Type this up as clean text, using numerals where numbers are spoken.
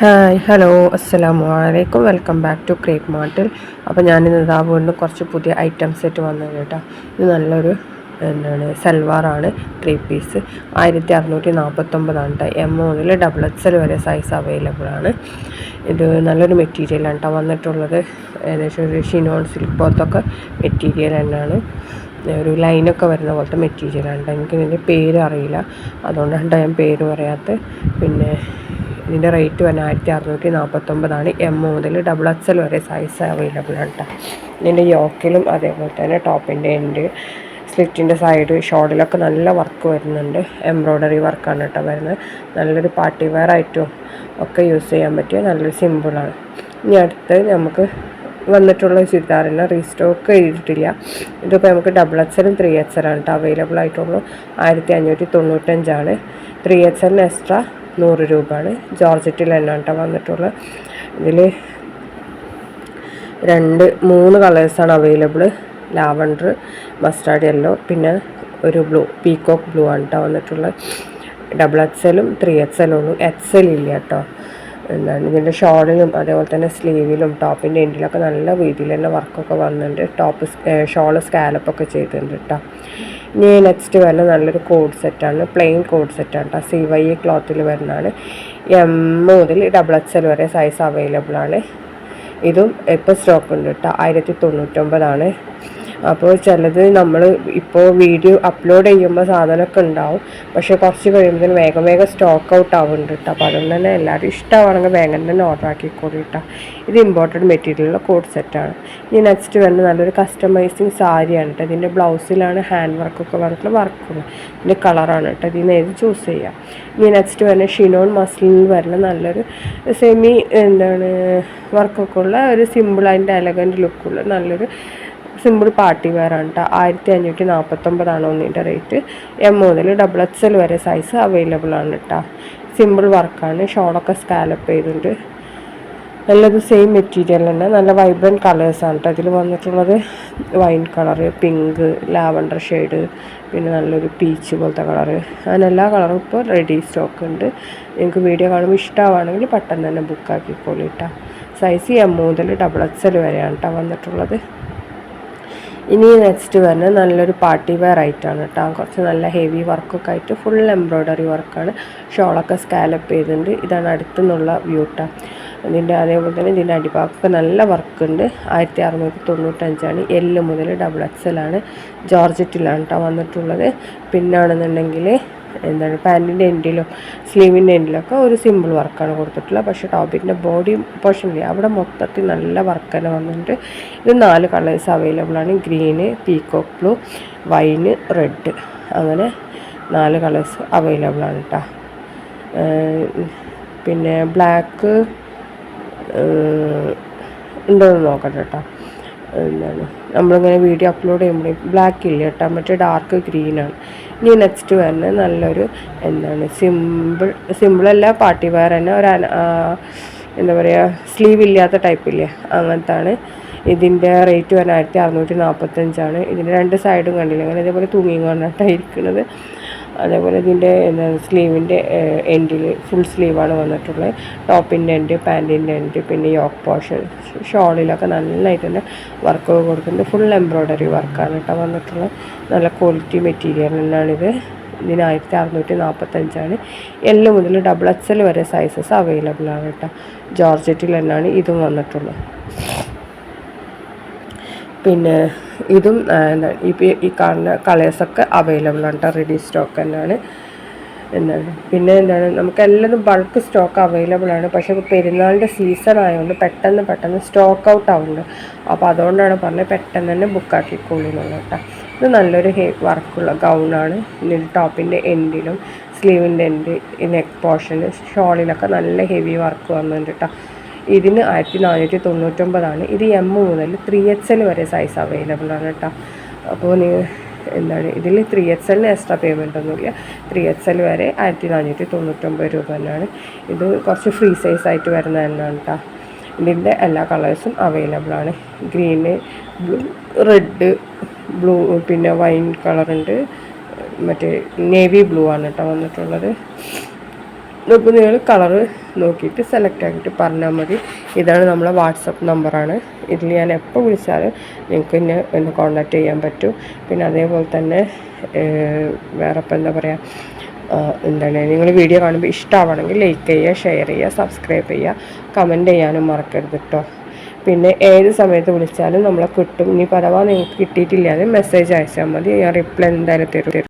Hi hello അസ്സലാമു അലൈക്കും welcome back to crepe മാർട്ടിൽ. അപ്പോൾ ഞാനിന്ന് ഇതാ വീണ്ടും കുറച്ച് പുതിയ ഐറ്റംസ് ആയിട്ട് വന്നത് കേട്ടോ. ഇത് നല്ലൊരു സൽവാറാണ്. 3 പീസ് 1649 കേട്ടോ. എം മുതൽ XXL വരെ സൈസ് അവൈലബിൾ ആണ്. ഇത് നല്ലൊരു മെറ്റീരിയലാണ് കേട്ടോ വന്നിട്ടുള്ളത്. ഏകദേശം ഒരു ഷിനോൺ സിൽക്ക് പോലത്തൊക്കെ മെറ്റീരിയൽ തന്നെയാണ്. ഒരു ലൈനൊക്കെ വരുന്ന പോലത്തെ മെറ്റീരിയലാണ് കേട്ടോ. എനിക്കിതിൻ്റെ പേര് അറിയില്ല, അതുകൊണ്ടാണ് ഞാൻ പേര് പറയാത്തത്. പിന്നെ ഇതിൻ്റെ റേറ്റ് വരെ 1649 എം മുതൽ XXL വരെ സൈസ് അവൈലബിൾ ആണ് കേട്ടോ. ഇതിൻ്റെ യോക്കിലും അതേപോലെ തന്നെ ടോപ്പിൻ്റെ എൻഡ്, സ്ലിറ്റിൻ്റെ സൈഡ്, ഷോളിലൊക്കെ നല്ല വർക്ക് വരുന്നുണ്ട്. എംബ്രോയ്ഡറി വർക്കാണ് കേട്ടോ വരുന്നത്. നല്ലൊരു പാർട്ടി വെയർ ആയിട്ടും ഒക്കെ യൂസ് ചെയ്യാൻ പറ്റിയ നല്ലൊരു സിമ്പിളാണ്. ഇനി അടുത്ത് നമുക്ക് വന്നിട്ടുള്ള ചുരിദാറിന് റീസ്റ്റോക്ക് ചെയ്തിട്ടില്ല. ഇതിപ്പോൾ നമുക്ക് XXL 3XL ആണ് കേട്ടോ അവൈലബിൾ ആയിട്ടുള്ളൂ. 1595 3XL എക്സ്ട്രാ 100 രൂപയാണ്. ജോർജറ്റിൽ തന്നെയാണ് കേട്ടോ വന്നിട്ടുള്ളത്. ഇതിൽ 3 കളേഴ്സാണ് അവൈലബിൾ. ലാവൻഡർ, മസ്റ്റാർഡ് യെല്ലോ, പിന്നെ ഒരു ബ്ലൂ, പീകോക്ക് ബ്ലൂ ആണ് കേട്ടോ വന്നിട്ടുള്ളത്. XXL 3XL ഉള്ളൂ, XL ഇല്ല കേട്ടോ. ഇതിൻ്റെ ഷോളിലും അതേപോലെ തന്നെ സ്ലീവിലും ടോപ്പിൻ്റെ എൻഡിലൊക്കെ നല്ല രീതിയിൽ തന്നെ വർക്കൊക്കെ വന്നിട്ടുണ്ട്. ഷോള് സ്കാലപ്പൊക്കെ ചെയ്തിട്ടുണ്ട് കേട്ടോ. ഇനി നെക്സ്റ്റ് വരുന്നത് നല്ലൊരു കോഡ് സെറ്റാണ്, പ്ലെയിൻ കോഡ് സെറ്റാണ് കേട്ടോ. CYE ക്ലോത്തിൽ വരുന്നതാണ്. എം മുതൽ XXL വരെ സൈസ് അവൈലബിൾ ആണ്. ഇതും ഇപ്പോൾ സ്റ്റോക്ക് ഉണ്ട് കേട്ടോ. 1099. അപ്പോൾ ചിലത് നമ്മൾ ഇപ്പോൾ വീഡിയോ അപ്ലോഡ് ചെയ്യുമ്പോൾ സാധനമൊക്കെ ഉണ്ടാവും, പക്ഷേ കുറച്ച് കഴിയുമ്പോൾ വേഗം സ്റ്റോക്ക് ഔട്ട് ആവുന്നുണ്ട് കേട്ടോ. അപ്പോൾ അതുകൊണ്ട് തന്നെ എല്ലാവരും ഇഷ്ടമാണെങ്കിൽ വേഗം തന്നെ ഓർഡർ ആക്കിക്കോളൂ കേട്ടോ. ഇത് ഇമ്പോർട്ടഡ് മെറ്റീരിയലുള്ള കോഡ് സെറ്റാണ്. ഇനി നെക്സ്റ്റ് വരുന്നത് നല്ലൊരു കസ്റ്റമൈസിങ് സാരിയാണ് കേട്ടോ. ഇതിൻ്റെ ബ്ലൗസിലാണ് ഹാൻഡ് വർക്കൊക്കെ വന്നിട്ടുള്ള വർക്കുകൾ. ഇതിൻ്റെ കളറാണ് കേട്ടോ. ഇതിന് ഏത് ചൂസ് ചെയ്യാം. ഇനി നെക്സ്റ്റ് വരുന്നത് ഷിനോൺ മസ്ലിനിൽ വരുന്ന നല്ലൊരു സെമി വർക്കൊക്കെ ഉള്ള ഒരു സിമ്പിൾ അതിൻ്റെ എലഗൻറ്റ് ലുക്കുള്ള നല്ലൊരു സിമ്പിൾ പാർട്ടി വെയർ ആണ് കേട്ടോ. 1549 ഒന്നിൻ്റെ റേറ്റ്. എം മുതൽ XXL വരെ സൈസ് അവൈലബിൾ ആണ് കേട്ടോ. സിമ്പിൾ വർക്കാണ്. ഷോളൊക്കെ സ്കാലപ്പ് ചെയ്തിട്ടുണ്ട്. നല്ലത് സെയിം മെറ്റീരിയൽ തന്നെ. നല്ല വൈബ്രൻറ്റ് കളേഴ്സാണ് കേട്ടോ ഇതിൽ വന്നിട്ടുള്ളത്. Wine colour, pink, lavender shade, പിന്നെ നല്ലൊരു പീച്ച് പോലത്തെ കളറ്, അങ്ങനെ എല്ലാ കളറും ഇപ്പോൾ റെഡി സ്റ്റോക്ക് ഉണ്ട്. നിങ്ങൾക്ക് വീഡിയോ കാണുമ്പോൾ ഇഷ്ടമാണെങ്കിൽ പെട്ടെന്ന് തന്നെ ബുക്കാക്കിക്കോളൂ കേട്ടോ. സൈസ് എം മുതൽ XXL വരെയാണ് കേട്ടോ വന്നിട്ടുള്ളത്. ഇനി നെക്സ്റ്റ് വരുന്നത് നല്ലൊരു പാർട്ടി വെയർ ആയിട്ടാണ് കേട്ടോ. കുറച്ച് നല്ല ഹെവി വർക്കൊക്കെ ആയിട്ട് ഫുൾ എംബ്രോയ്ഡറി വർക്കാണ്. ഷോളൊക്കെ സ്കാലപ്പ് ചെയ്തിട്ടുണ്ട്. ഇതാണ് അടുത്തുനിന്നുള്ള വ്യൂ കേട്ടോ. ഇതിൻ്റെ അതേപോലെ തന്നെ ഇതിൻ്റെ അടിഭാഗമൊക്കെ നല്ല വർക്കുണ്ട്. 1695 L മുതൽ XXL ആണ്. ജോർജറ്റിലാണ് കേട്ടോ വന്നിട്ടുള്ളത്. പിന്നാണെന്നുണ്ടെങ്കിൽ പാൻറ്റിൻ്റെ എൻഡിലും സ്ലീവിൻ്റെ എൻഡിലൊക്കെ ഒരു സിമ്പിൾ വർക്കാണ് കൊടുത്തിട്ടുള്ളത്. പക്ഷേ ടോപ്പിൻ്റെ ബോഡി പോർഷനിൽ അവിടെ മൊത്തത്തിൽ നല്ല വർക്ക് തന്നെ വന്നിട്ടുണ്ട്. ഇത് 4 കളേഴ്സ് അവൈലബിൾ ആണ്. Green, peacock blue, wine, red, അങ്ങനെ 4 കളേഴ്സ് അവൈലബിൾ ആണ് കേട്ടോ. പിന്നെ ബ്ലാക്ക് ഉണ്ടോയെന്ന് നോക്കട്ടെ കേട്ടോ. നമ്മളിങ്ങനെ വീഡിയോ അപ്ലോഡ് ചെയ്യുമ്പോൾ ബ്ലാക്ക് ഇല്ല കേട്ടോ, മറ്റേ ഡാർക്ക് ഗ്രീനാണ്. ഇനി നെക്സ്റ്റ് വരുന്നത് നല്ലൊരു സിമ്പിളല്ല, പാർട്ടി വെയർ തന്നെ. എന്താ പറയുക, സ്ലീവ് ഇല്ലാത്ത ടൈപ്പില്ലേ, അങ്ങനത്താണ്. ഇതിൻ്റെ റേറ്റ് വരുന്നത് 1645. ഇതിൻ്റെ 2 സൈഡും കണ്ടില്ല, അങ്ങനെ ഇതേപോലെ തൂങ്ങിക്കൊണ്ടിട്ടായിരിക്കുന്നത്. അതേപോലെ ഇതിൻ്റെ സ്ലീവിൻ്റെ എൻഡിൽ ഫുൾ സ്ലീവാണ് വന്നിട്ടുള്ളത്. ടോപ്പിൻ്റെ എൻഡ്, പാൻറ്റിൻ്റെ എൻഡ്, പിന്നെ യോക്ക് പോർഷൻ, ഷോളിലൊക്കെ നന്നായിട്ട് തന്നെ വർക്കൊക്കെ കൊടുക്കുന്നുണ്ട്. ഫുൾ എംബ്രോയ്ഡറി വർക്കാണ് കേട്ടോ വന്നിട്ടുള്ളത്. നല്ല ക്വാളിറ്റി മെറ്റീരിയൽ തന്നെയാണിത്. ഇതിന് 1645. L മുതൽ XXL വരെ സൈസസ് അവൈലബിൾ ആണ് കേട്ടോ. ജോർജറ്റിൽ തന്നെയാണ് ഇതും വന്നിട്ടുള്ളത്. പിന്നെ ഇതും ഈ കാണുന്ന കളേഴ്സൊക്കെ അവൈലബിൾ ആണ് കേട്ടോ. റെഡി സ്റ്റോക്ക് തന്നെയാണ്. പിന്നെ നമുക്ക് എല്ലാതും ബൾക്ക് സ്റ്റോക്ക് അവൈലബിൾ ആണ്. പക്ഷേ പെരുന്നാളിൻ്റെ സീസൺ ആയതുകൊണ്ട് പെട്ടെന്ന് സ്റ്റോക്ക് ഔട്ട് ആവുന്നുണ്ട്. അപ്പോൾ അതുകൊണ്ടാണ് പറഞ്ഞത് പെട്ടെന്ന് തന്നെ ബുക്കാക്കിക്കോളൂ എന്നുള്ളത് കേട്ടോ. ഇത് നല്ലൊരു വർക്കുള്ള ഗൗണാണ്. ഇതിൻ്റെ ടോപ്പിൻ്റെ എൻഡിലും സ്ലീവിൻ്റെ എൻഡ്, നെക്ക് പോർഷന്, ഷോളിലൊക്കെ നല്ല ഹെവി വർക്ക് വന്നിട്ടുണ്ട് കേട്ടോ. ഇതിന് 1499. ഇത് എം മുതൽ 3XL വരെ സൈസ് അവൈലബിൾ ആണ് കേട്ടോ. അപ്പോൾ ഇതിൽ 3XL എക്സ്ട്രാ പേയ്മെൻ്റ് ഒന്നുമില്ല. 3XL വരെ 1499 രൂപ തന്നെയാണ്. ഇത് കുറച്ച് ഫ്രീ സൈസ് ആയിട്ട് വരുന്ന തന്നെയാണ് കേട്ടോ. ഇതിൻ്റെ എല്ലാ കളേഴ്സും അവൈലബിൾ ആണ്. ഗ്രീന്, ബ്ലൂ, റെഡ്, ബ്ലൂ, പിന്നെ വൈൻ കളറുണ്ട്, മറ്റേ നേവി ബ്ലൂ ആണ് കേട്ടോ വന്നിട്ടുള്ളത്. അപ്പോൾ നിങ്ങൾ കളറ് നോക്കിയിട്ട് സെലക്ട് ആക്കിയിട്ട് പറഞ്ഞാൽ മതി. ഇതാണ് നമ്മളെ വാട്സപ്പ് നമ്പറാണ്. ഇതിൽ ഞാൻ എപ്പോൾ വിളിച്ചാലും നിങ്ങൾക്ക് എന്നെ കോൺടാക്റ്റ് ചെയ്യാൻ പറ്റും. പിന്നെ അതേപോലെ തന്നെ വേറെ ഇപ്പം എന്താ പറയുക, എന്താണ്, നിങ്ങൾ വീഡിയോ കാണുമ്പോൾ ഇഷ്ടമാവണമെങ്കിൽ ലൈക്ക് ചെയ്യുക, ഷെയർ ചെയ്യുക, സബ്സ്ക്രൈബ് ചെയ്യുക, കമൻറ്റ് ചെയ്യാനും മറക്കരുത് കേട്ടോ. പിന്നെ ഏത് സമയത്ത് വിളിച്ചാലും നമ്മളെ കിട്ടും. ഇനി പരമാ നിങ്ങൾക്ക് കിട്ടിയിട്ടില്ലാതെ മെസ്സേജ് അയച്ചാൽ മതി, ഞാൻ റിപ്ലൈ എന്തായാലും തരും.